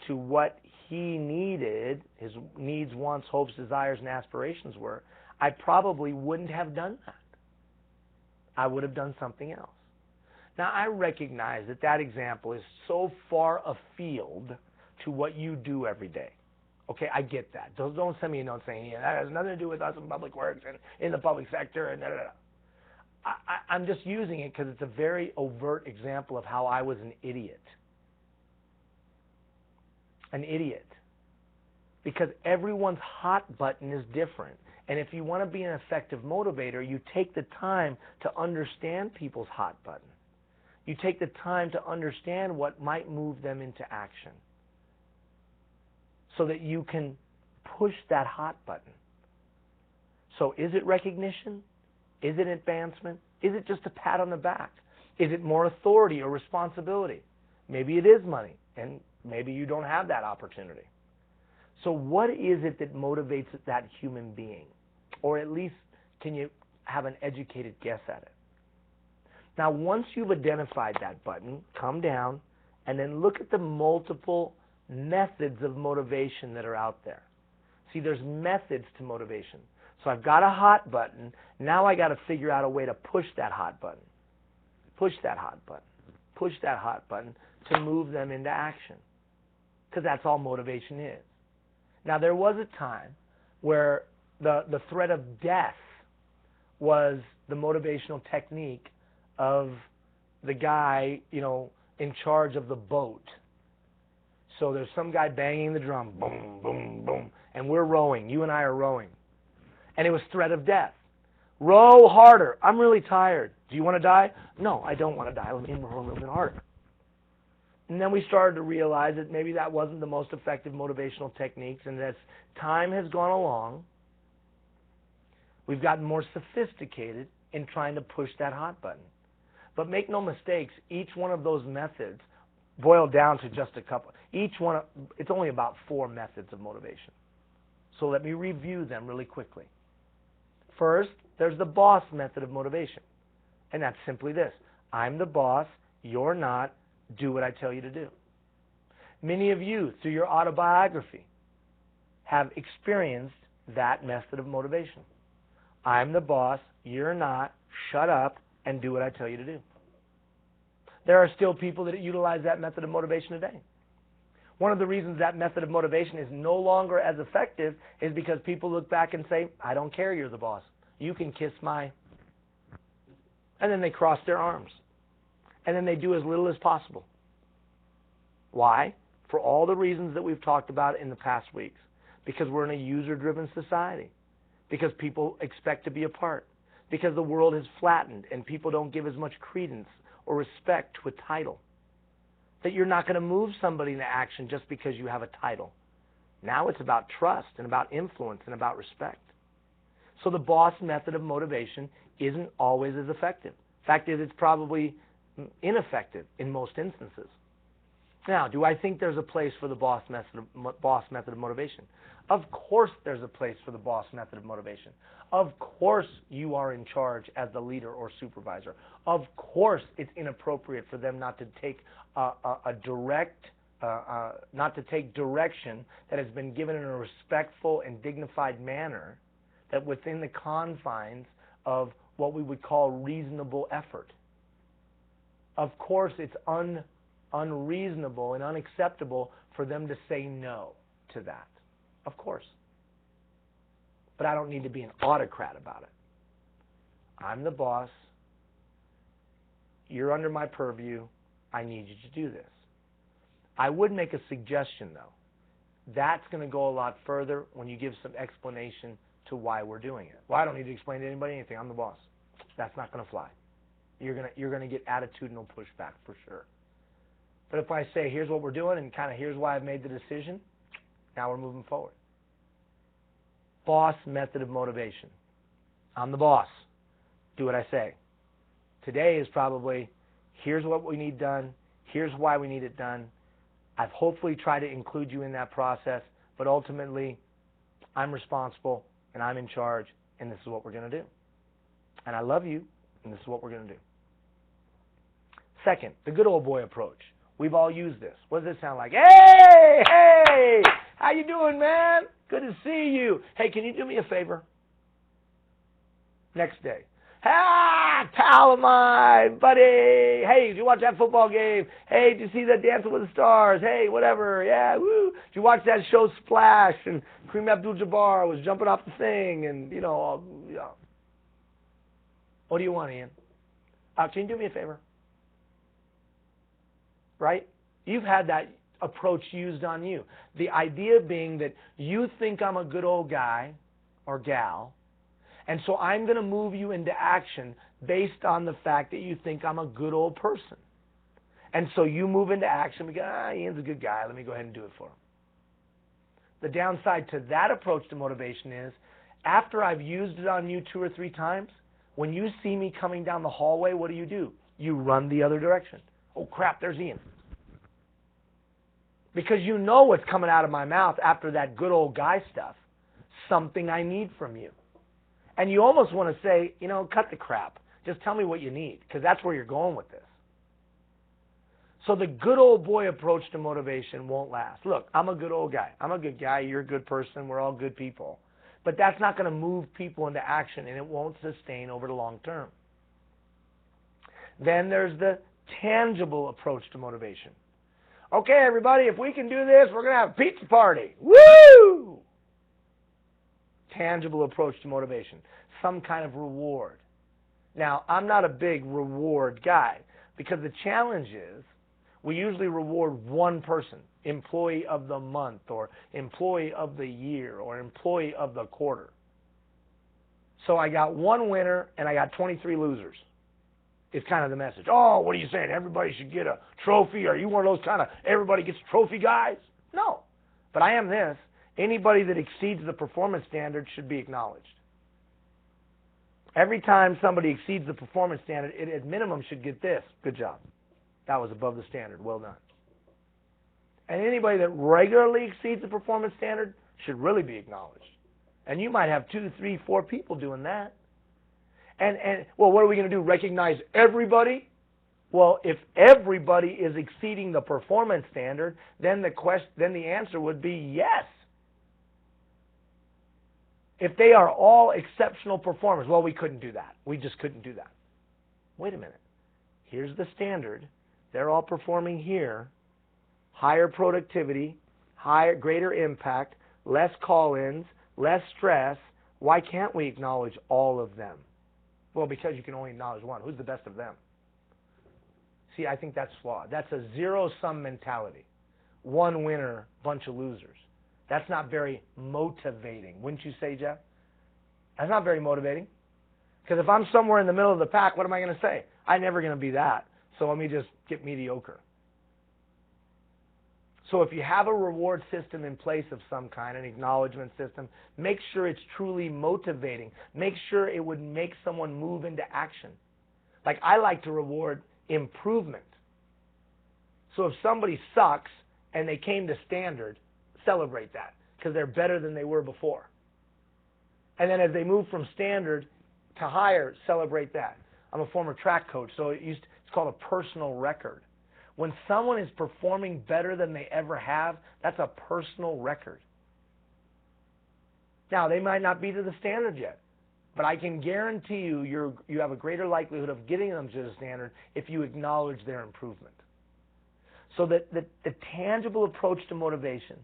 Speaker 1: to what he needed, his needs, wants, hopes, desires, and aspirations were, I probably wouldn't have done that. I would have done something else. Now, I recognize that that example is so far afield to what you do every day. Okay, I get that. Don't send me a note saying, yeah, that has nothing to do with us in public works and in the public sector and da-da-da. I'm just using it because it's a very overt example of how I was an idiot. An idiot. Because everyone's hot button is different. And if you want to be an effective motivator, you take the time to understand people's hot button. You take the time to understand what might move them into action. so that you can push that hot button. So is it recognition? Is it advancement? Is it just a pat on the back? Is it more authority or responsibility? Maybe it is money, and maybe you don't have that opportunity. So what is it that motivates that human being? Or at least can you have an educated guess at it? Now, once you've identified that button, come down and then look at the multiple methods of motivation that are out there. See, there's methods to motivation. So I've got a hot button. Now I got to figure out a way to push that hot button. Push that hot button. Push that hot button to move them into action. Because that's all motivation is. Now, there was a time where the threat of death was the motivational technique of the guy, in charge of the boat. So there's some guy banging the drum, boom, boom, boom, and we're rowing. You and I are rowing. And it was threat of death. Row harder. I'm really tired. Do you want to die? No, I don't want to die. Let me row a little bit harder. And then we started to realize that maybe that wasn't the most effective motivational techniques, and as time has gone along, we've gotten more sophisticated in trying to push that hot button. But make no mistakes, each one of those methods boil down to just a couple. Each one, it's only about 4 methods of motivation. So let me review them really quickly. First, there's the boss method of motivation. And that's simply this. I'm the boss, you're not, do what I tell you to do. Many of you, through your autobiography, have experienced that method of motivation. I'm the boss, you're not, shut up, and do what I tell you to do. There are still people that utilize that method of motivation today. One of the reasons that method of motivation is no longer as effective is because people look back and say, I don't care, you're the boss. You can kiss my... And then they cross their arms. And then they do as little as possible. Why? For all the reasons that we've talked about in the past weeks. Because we're in a user-driven society. Because people expect to be a part. Because the world has flattened and people don't give as much credence or respect to a title. That you're not going to move somebody into action just because you have a title. Now it's about trust and about influence and about respect. So the boss method of motivation isn't always as effective. Fact is, it's probably ineffective in most instances. Now, do I think there's a place for the boss method of motivation? Of course there's a place for the boss method of motivation. Of course you are in charge as the leader or supervisor. Of course it's inappropriate for them not to take not to take direction that has been given in a respectful and dignified manner, that within the confines of what we would call reasonable effort. Of course it's unreasonable and unacceptable for them to say no to that. Of course. But I don't need to be an autocrat about it. I'm the boss. You're under my purview. I need you to do this. I would make a suggestion, though. That's going to go a lot further when you give some explanation to why we're doing it. Well, I don't need to explain to anybody anything. I'm the boss. That's not going to fly. You're going to get attitudinal pushback for sure. But if I say, here's what we're doing and kind of here's why I've made the decision, now we're moving forward. Boss method of motivation. I'm the boss. Do what I say. Today is probably, here's what we need done. Here's why we need it done. I've hopefully tried to include you in that process, but ultimately, I'm responsible, and I'm in charge, and this is what we're going to do. And I love you, and this is what we're going to do. Second, the good old boy approach. We've all used this. What does this sound like? Hey, how you doing, man? Good to see you. Hey, can you do me a favor? Next day. Pal of mine, buddy. Hey, did you watch that football game? Hey, did you see that Dancing with the Stars? Hey, whatever. Yeah, woo. Did you watch that show Splash? And Kareem Abdul-Jabbar was jumping off the thing, and What do you want, Ian? Can you do me a favor? Right? You've had that approach used on you. The idea being that you think I'm a good old guy or gal, and so I'm going to move you into action based on the fact that you think I'm a good old person. And so you move into action because, Ian's a good guy. Let me go ahead and do it for him. The downside to that approach to motivation is, after I've used it on you 2 or 3 times, when you see me coming down the hallway, what do? You run the other direction. Oh crap, there's Ian. Because you know what's coming out of my mouth after that good old guy stuff. Something I need from you. And you almost want to say, cut the crap. Just tell me what you need, because that's where you're going with this. So the good old boy approach to motivation won't last. Look, I'm a good old guy. I'm a good guy. You're a good person. We're all good people. But that's not going to move people into action, and it won't sustain over the long term. Then there's the tangible approach to motivation. Okay, everybody, if we can do this, we're going to have a pizza party. Woo! Tangible approach to motivation. Some kind of reward. Now, I'm not a big reward guy, because the challenge is we usually reward one person, employee of the month, or employee of the year, or employee of the quarter. So I got one winner and I got 23 losers. It's kind of the message. Oh, what are you saying? Everybody should get a trophy? Are you one of those kind of everybody gets a trophy guys? No. But I am this. Anybody that exceeds the performance standard should be acknowledged. Every time somebody exceeds the performance standard, it at minimum should get this. Good job. That was above the standard. Well done. And anybody that regularly exceeds the performance standard should really be acknowledged. And you might have 2, 3, 4 people doing that. And well, what are we going to do? Recognize everybody? Well, if everybody is exceeding the performance standard, then the answer would be yes. If they are all exceptional performers, well, we couldn't do that. We just couldn't do that. Wait a minute. Here's the standard. They're all performing here. Higher productivity, greater impact, less call-ins, less stress. Why can't we acknowledge all of them? Well, because you can only acknowledge one. Who's the best of them? See, I think that's flawed. That's a zero-sum mentality. One winner, bunch of losers. That's not very motivating. Wouldn't you say, Jeff? That's not very motivating. Because if I'm somewhere in the middle of the pack, what am I going to say? I'm never going to be that. So let me just get mediocre. So if you have a reward system in place of some kind, an acknowledgement system, make sure it's truly motivating. Make sure it would make someone move into action. Like, I like to reward improvement. So if somebody sucks and they came to standard, celebrate that, because they're better than they were before. And then as they move from standard to higher, celebrate that. I'm a former track coach, so it's called a personal record. When someone is performing better than they ever have, that's a personal record. Now, they might not be to the standard yet, but I can guarantee you have a greater likelihood of getting them to the standard if you acknowledge their improvement. So that the tangible approach to motivation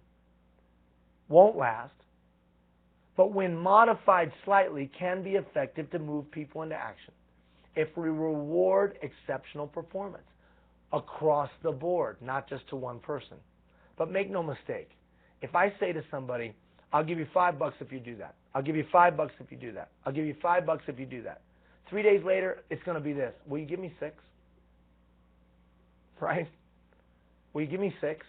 Speaker 1: won't last, but when modified slightly can be effective to move people into action if we reward exceptional performance across the board, not just to one person. But make no mistake, if I say to somebody, I'll give you $5 if you do that. I'll give you $5 if you do that. I'll give you $5 if you do that. 3 days later, it's going to be this. Will you give me 6? Right? Will you give me 6?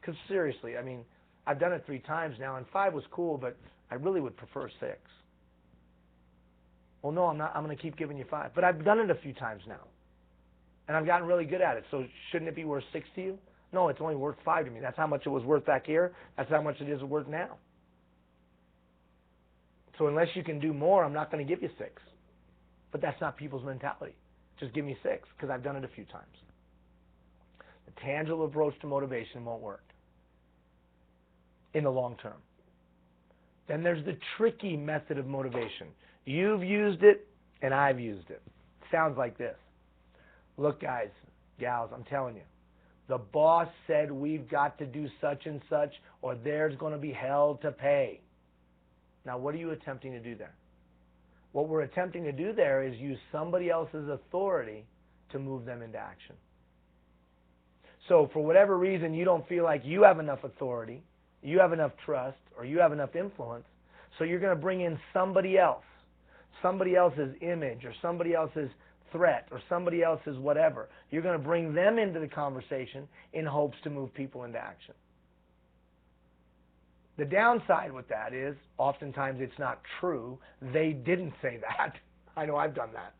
Speaker 1: Because seriously, I mean, I've done it 3 times now, and 5 was cool, but I really would prefer 6. Well, no, I'm not. I'm going to keep giving you 5. But I've done it a few times now, and I've gotten really good at it. So shouldn't it be worth 6 to you? No, it's only worth 5 to me. That's how much it was worth back here. That's how much it is worth now. So unless you can do more, I'm not going to give you 6. But that's not people's mentality. Just give me 6, because I've done it a few times. The tangible approach to motivation won't work in the long term. Then there's the tricky method of motivation. You've used it, and I've used it. Sounds like this. Look, guys, gals, I'm telling you, the boss said we've got to do such and such, or there's going to be hell to pay. Now, what are you attempting to do there? What we're attempting to do there is use somebody else's authority to move them into action. So for whatever reason you don't feel like you have enough authority, you have enough trust, or you have enough influence, so you're going to bring in somebody else, somebody else's image, or somebody else's threat, or somebody else's whatever. You're going to bring them into the conversation in hopes to move people into action. The downside with that is oftentimes it's not true. They didn't say that. I know I've done that.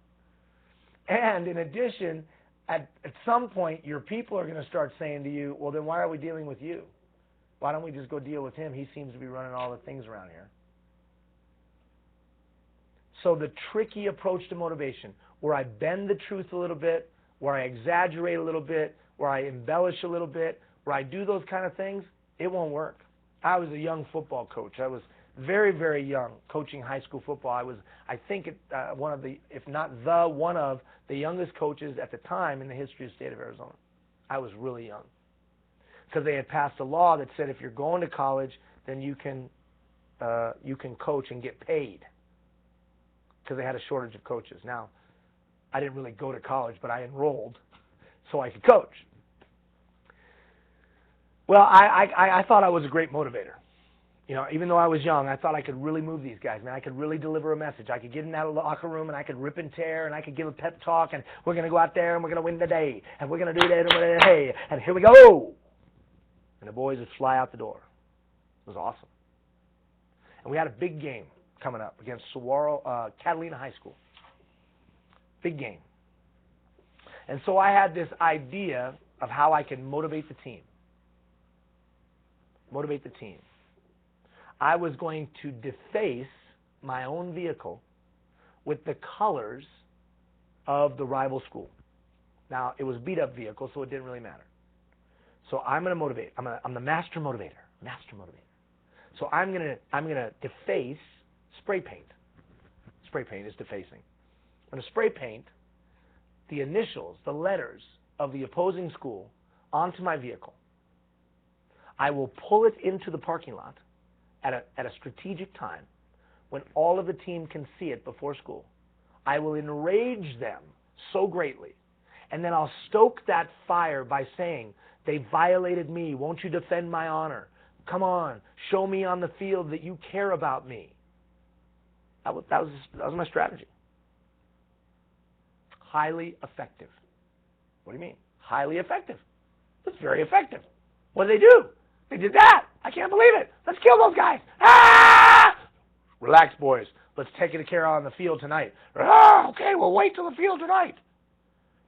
Speaker 1: And in addition, at some point, your people are going to start saying to you, well, then why are we dealing with you? Why don't we just go deal with him? He seems to be running all the things around here. So the tricky approach to motivation, where I bend the truth a little bit, where I exaggerate a little bit, where I embellish a little bit, where I do those kind of things, it won't work. I was a young football coach. I was very, very young coaching high school football. I was, I think, one of the, if not the, one of the youngest coaches at the time in the history of the state of Arizona. I was really young. Because they had passed a law that said if you're going to college, then you can coach and get paid. Because they had a shortage of coaches. Now, I didn't really go to college, but I enrolled so I could coach. Well, I thought I was a great motivator. You know, even though I was young, I thought I could really move these guys, man. I could really deliver a message. I could get in that locker room and I could rip and tear and I could give a pep talk and we're going to go out there and we're going to win the day and we're going to do that and hey, and here we go. And the boys would fly out the door. It was awesome. And we had a big game coming up against Catalina High School. Big game. And so I had this idea of how I can motivate the team. Motivate the team. I was going to deface my own vehicle with the colors of the rival school. Now, it was a beat-up vehicle, so it didn't really matter. So I'm going to motivate. I'm the master motivator. Master motivator. So I'm going to deface spray paint. Spray paint is defacing. I'm going to spray paint the initials, the letters of the opposing school onto my vehicle. I will pull it into the parking lot at a strategic time when all of the team can see it before school. I will enrage them so greatly. And then I'll stoke that fire by saying, they violated me. Won't you defend my honor? Come on, show me on the field that you care about me. That was my strategy. Highly effective. What do you mean? Highly effective. It's very effective. What did they do? They did that. I can't believe it. Let's kill those guys. Ah! Relax, boys. Let's take it care on the field tonight. Ah, okay, we'll wait till the field tonight.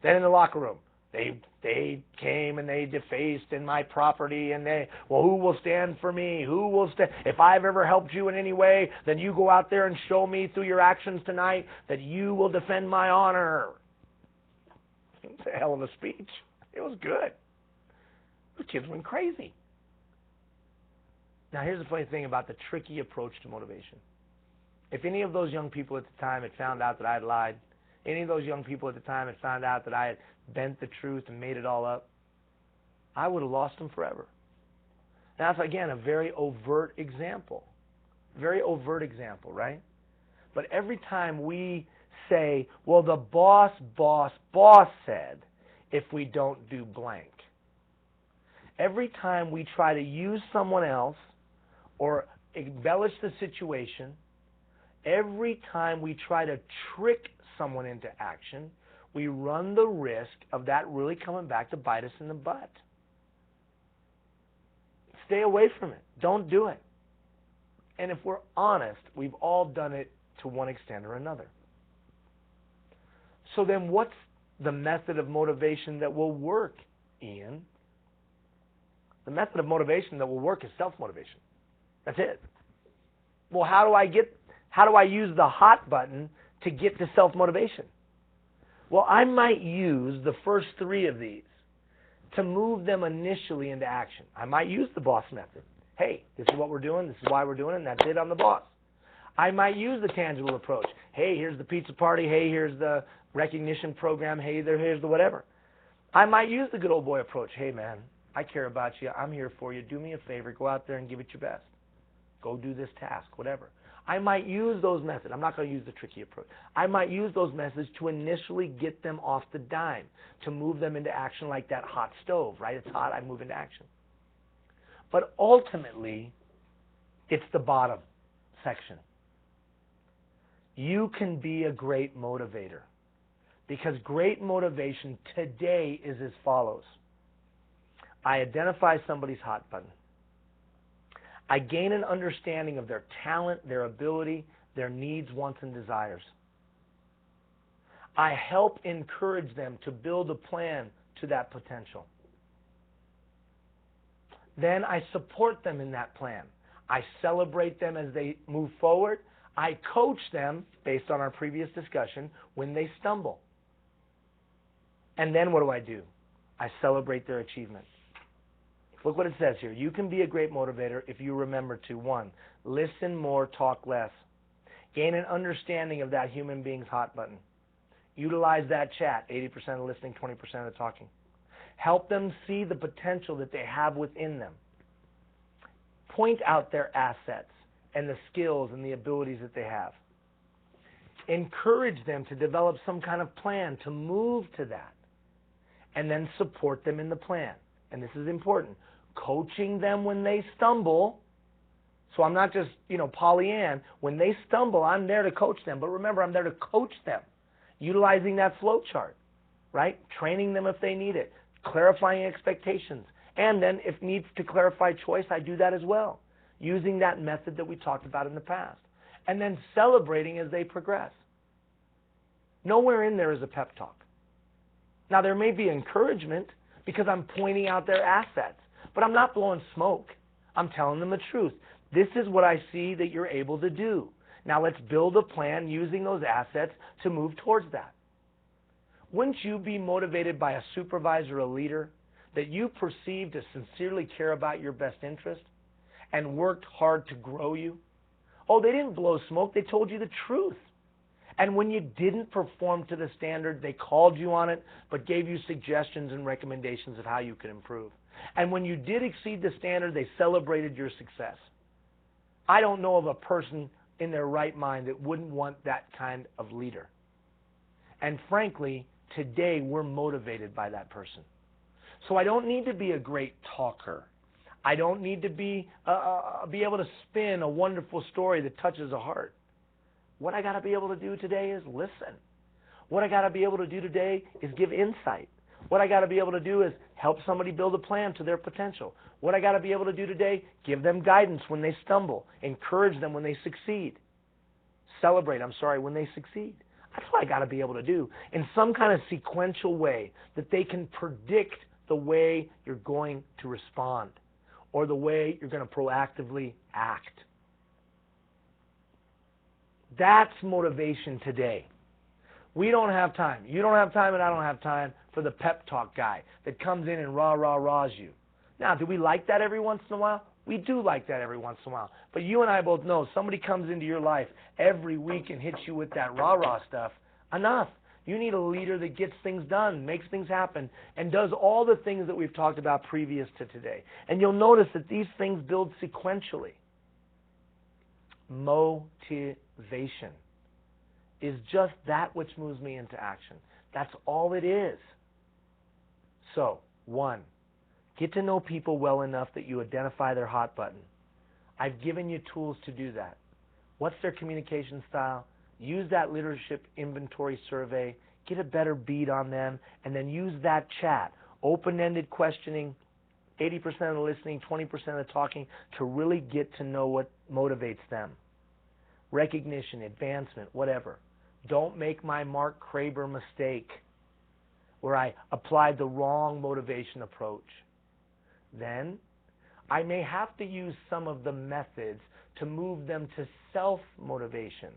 Speaker 1: Then in the locker room, they came and they defaced in my property and well, who will stand for me? Who will stand? If I've ever helped you in any way, then you go out there and show me through your actions tonight that you will defend my honor. It's a hell of a speech. It was good. The kids went crazy. Now, here's the funny thing about the tricky approach to motivation. If any of those young people at the time had found out that I had lied, any of those young people at the time had found out that I had bent the truth and made it all up, I would have lost them forever. Now, that's, again, a very overt example. Very overt example, right? But every time we say, well, the boss said if we don't do blank. Every time we try to use someone else or embellish the situation, every time we try to trick someone into action, we run the risk of that really coming back to bite us in the butt. Stay away from it. Don't do it. And if we're honest, we've all done it to one extent or another. So then what's the method of motivation that will work, Ian? The method of motivation that will work is self-motivation. That's it. Well, how do I use the hot button to get to self-motivation? Well, I might use the first three of these to move them initially into action. I might use the boss method. Hey, this is what we're doing, this is why we're doing it, and that's it, I'm the boss. I might use the tangible approach. Hey, here's the pizza party. Hey, here's the recognition program. Hey, here's the whatever. I might use the good old boy approach. Hey, man, I care about you. I'm here for you. Do me a favor. Go out there and give it your best. Go do this task, whatever. I might use those methods. I'm not going to use the tricky approach. I might use those methods to initially get them off the dime, to move them into action like that hot stove, right? It's hot, I move into action. But ultimately, it's the bottom section. You can be a great motivator, because great motivation today is as follows. I identify somebody's hot button. I gain an understanding of their talent, their ability, their needs, wants, and desires. I help encourage them to build a plan to that potential. Then I support them in that plan. I celebrate them as they move forward. I coach them, based on our previous discussion, when they stumble. And then what do? I celebrate their achievements. Look what it says here. You can be a great motivator if you remember to, 1, listen more, talk less. Gain an understanding of that human being's hot button. Utilize that chat, 80% of listening, 20% of the talking. Help them see the potential that they have within them. Point out their assets and the skills and the abilities that they have. Encourage them to develop some kind of plan to move to that. And then support them in the plan. And this is important. Coaching them when they stumble. So I'm not just, Pollyann. When they stumble, I'm there to coach them. But remember, I'm there to coach them. Utilizing that flow chart, right? Training them if they need it. Clarifying expectations. And then if needs to clarify choice, I do that as well. Using that method that we talked about in the past. And then celebrating as they progress. Nowhere in there is a pep talk. Now, there may be encouragement because I'm pointing out their assets. But I'm not blowing smoke. I'm telling them the truth. This is what I see that you're able to do. Now let's build a plan using those assets to move towards that. Wouldn't you be motivated by a supervisor, a leader, that you perceive to sincerely care about your best interest and worked hard to grow you? Oh, they didn't blow smoke. They told you the truth. And when you didn't perform to the standard, they called you on it, but gave you suggestions and recommendations of how you could improve. And when you did exceed the standard, they celebrated your success. I don't know of a person in their right mind that wouldn't want that kind of leader. And frankly, today we're motivated by that person. So I don't need to be a great talker. I don't need to be able to spin a wonderful story that touches a heart. What I got to be able to do today is listen. What I got to be able to do today is give insight. What I got to be able to do is help somebody build a plan to their potential. What I got to be able to do today, give them guidance when they stumble. Encourage them when they succeed. Celebrate, when they succeed. That's what I got to be able to do in some kind of sequential way that they can predict the way you're going to respond or the way you're going to proactively act. That's motivation today. We don't have time. You don't have time and I don't have time for the pep talk guy that comes in and rah-rah-rahs you. Now, do we like that every once in a while? We do like that every once in a while. But you and I both know somebody comes into your life every week and hits you with that rah-rah stuff. Enough. You need a leader that gets things done, makes things happen, and does all the things that we've talked about previous to today. And you'll notice that these things build sequentially. Motivation is just that which moves me into action. That's all it is. So, 1, get to know people well enough that you identify their hot button. I've given you tools to do that. What's their communication style? Use that leadership inventory survey. Get a better beat on them. And then use that chat. Open-ended questioning, 80% of the listening, 20% of the talking, to really get to know what motivates them. Recognition, advancement, whatever. Don't make my Mark Kraber mistake where I applied the wrong motivation approach. Then I may have to use some of the methods to move them to self-motivation.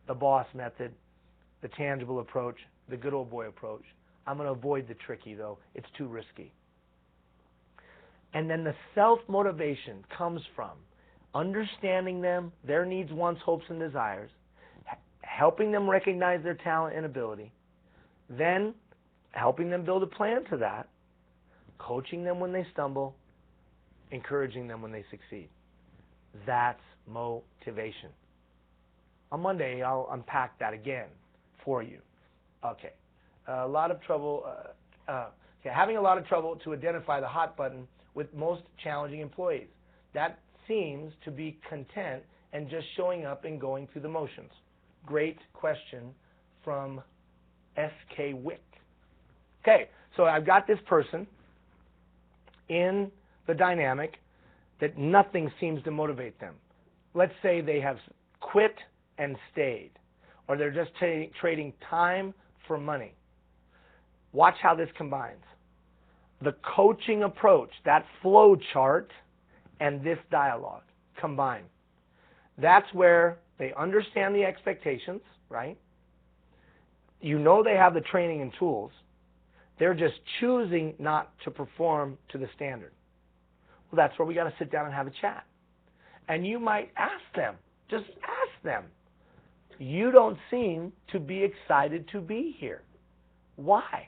Speaker 1: The boss method, the tangible approach, the good old boy approach. I'm going to avoid the tricky, though. It's too risky. And then the self-motivation comes from understanding them, their needs, wants, hopes, and desires, helping them recognize their talent and ability, then helping them build a plan to that, coaching them when they stumble, encouraging them when they succeed. That's motivation. On Monday, I'll unpack that again for you. Okay. Having a lot of trouble to identify the hot button with most challenging employees. That seems to be content and just showing up and going through the motions. Great question from S.K. Wick. Okay, so I've got this person in the dynamic, that nothing seems to motivate them. Let's say they have quit and stayed, or they're just trading time for money. Watch how this combines. The coaching approach, that flow chart, and this dialogue combine. That's where they understand the expectations, right? You know they have the training and tools. They're just choosing not to perform to the standard. Well, that's where we got to sit down and have a chat. And you might ask them, just ask them, you don't seem to be excited to be here. Why?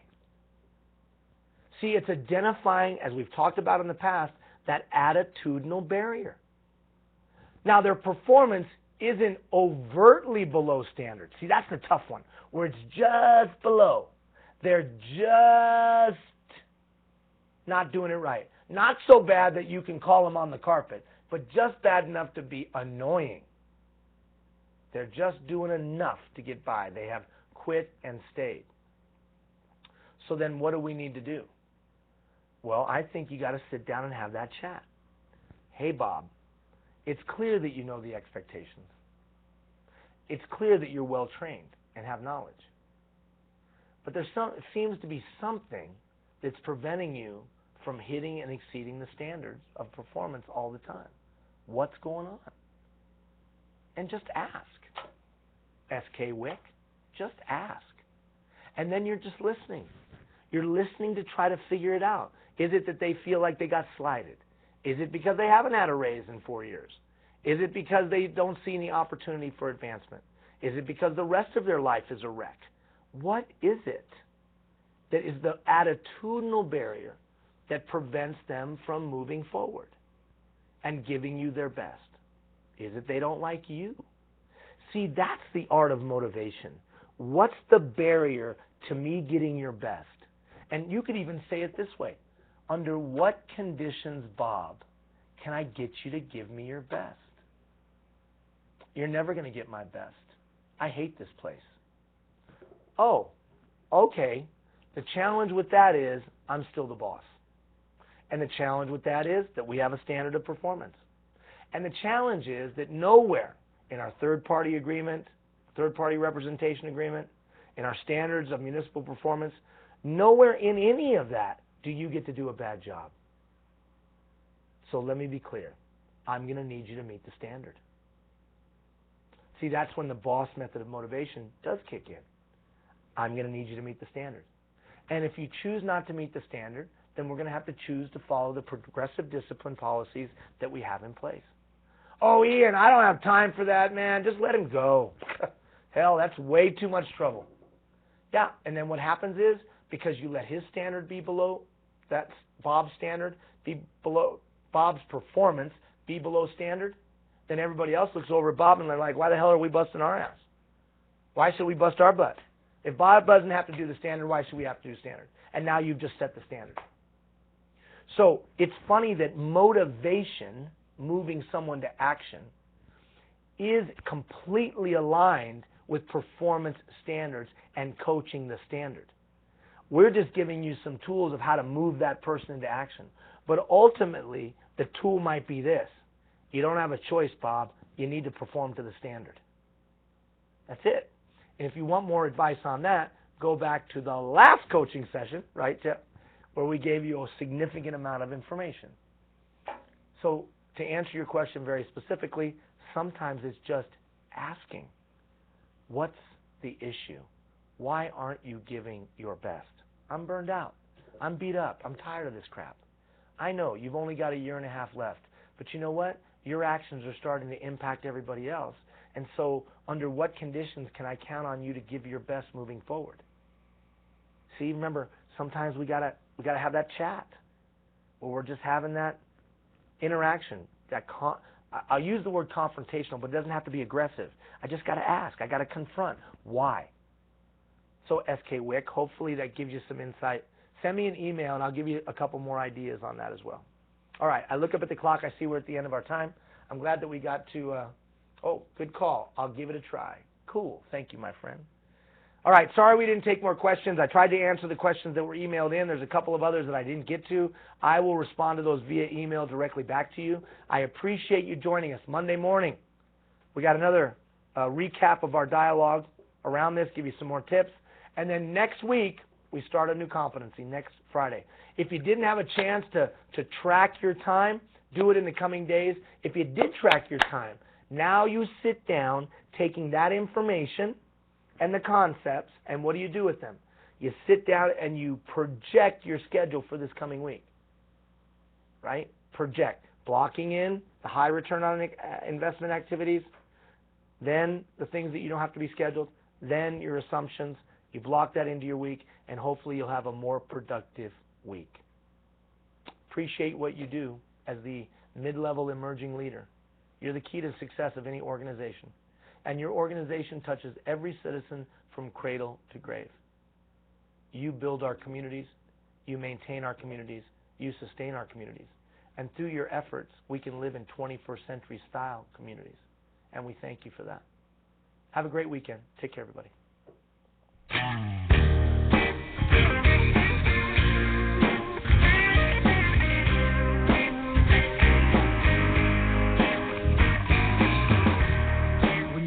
Speaker 1: See, it's identifying, as we've talked about in the past, that attitudinal barrier. Now, their performance isn't overtly below standard. See, that's the tough one, where it's just below. They're just not doing it right. Not so bad that you can call them on the carpet, but just bad enough to be annoying. They're just doing enough to get by. They have quit and stayed. So then what do we need to do? Well, I think you got to sit down and have that chat. Hey, Bob, it's clear that you know the expectations. It's clear that you're well trained and have knowledge. But it seems to be something that's preventing you from hitting and exceeding the standards of performance all the time. What's going on? And just ask. S.K. Wick, just ask. And then you're just listening. You're listening to try to figure it out. Is it that they feel like they got slighted? Is it because they haven't had a raise in 4 years? Is it because they don't see any opportunity for advancement? Is it because the rest of their life is a wreck? What is it that is the attitudinal barrier that prevents them from moving forward and giving you their best? Is it they don't like you? See, that's the art of motivation. What's the barrier to me getting your best? And you could even say it this way. Under what conditions, Bob, can I get you to give me your best? You're never going to get my best. I hate this place. Oh, okay. The challenge with that is I'm still the boss. And the challenge with that is that we have a standard of performance. And the challenge is that nowhere in our third-party agreement, third-party representation agreement, in our standards of municipal performance, nowhere in any of that do you get to do a bad job. So let me be clear. I'm going to need you to meet the standard. See, that's when the boss method of motivation does kick in. I'm going to need you to meet the standard. And if you choose not to meet the standard, then we're going to have to choose to follow the progressive discipline policies that we have in place. Oh, Ian, I don't have time for that, man. Just let him go. Hell, that's way too much trouble. Yeah, and then what happens is, because you let his standard be below, that's Bob's standard, be below, Bob's performance be below standard, then everybody else looks over at Bob and they're like, why the hell are we busting our ass? Why should we bust our butt? If Bob doesn't have to do the standard, why should we have to do standard? And now you've just set the standard. So it's funny that motivation, moving someone to action, is completely aligned with performance standards and coaching the standard. We're just giving you some tools of how to move that person into action. But ultimately, the tool might be this. You don't have a choice, Bob. You need to perform to the standard. That's it. And if you want more advice on that, go back to the last coaching session, right, Jeff, where we gave you a significant amount of information. So to answer your question very specifically, sometimes it's just asking, what's the issue? Why aren't you giving your best? I'm burned out. I'm beat up. I'm tired of this crap. I know you've only got 1.5 years left, but you know what? Your actions are starting to impact everybody else. And so under what conditions can I count on you to give your best moving forward? See, remember, sometimes we gotta have that chat where we're just having that interaction. I'll use the word confrontational, but it doesn't have to be aggressive. I just got to ask. I got to confront. Why? So SK Wick, hopefully that gives you some insight. Send me an email, and I'll give you a couple more ideas on that as well. All right, I look up at the clock. I see we're at the end of our time. I'm glad that we got to, oh, good call. I'll give it a try. Cool. Thank you, my friend. All right, sorry we didn't take more questions. I tried to answer the questions that were emailed in. There's a couple of others that I didn't get to. I will respond to those via email directly back to you. I appreciate you joining us Monday morning. We got another recap of our dialogue around this, give you some more tips. And then next week, we start a new competency next Friday. If you didn't have a chance to track your time, do it in the coming days. If you did track your time, now you sit down taking that information and the concepts, and what do you do with them? You sit down and you project your schedule for this coming week, right? Project. Blocking in the high return on investment activities, then the things that you don't have to be scheduled, then your assumptions. You block that into your week, and hopefully you'll have a more productive week. Appreciate what you do as the mid-level emerging leader. You're the key to success of any organization. And your organization touches every citizen from cradle to grave. You build our communities, you maintain our communities, you sustain our communities. And through your efforts, we can live in 21st century style communities. And we thank you for that. Have a great weekend. Take care, everybody.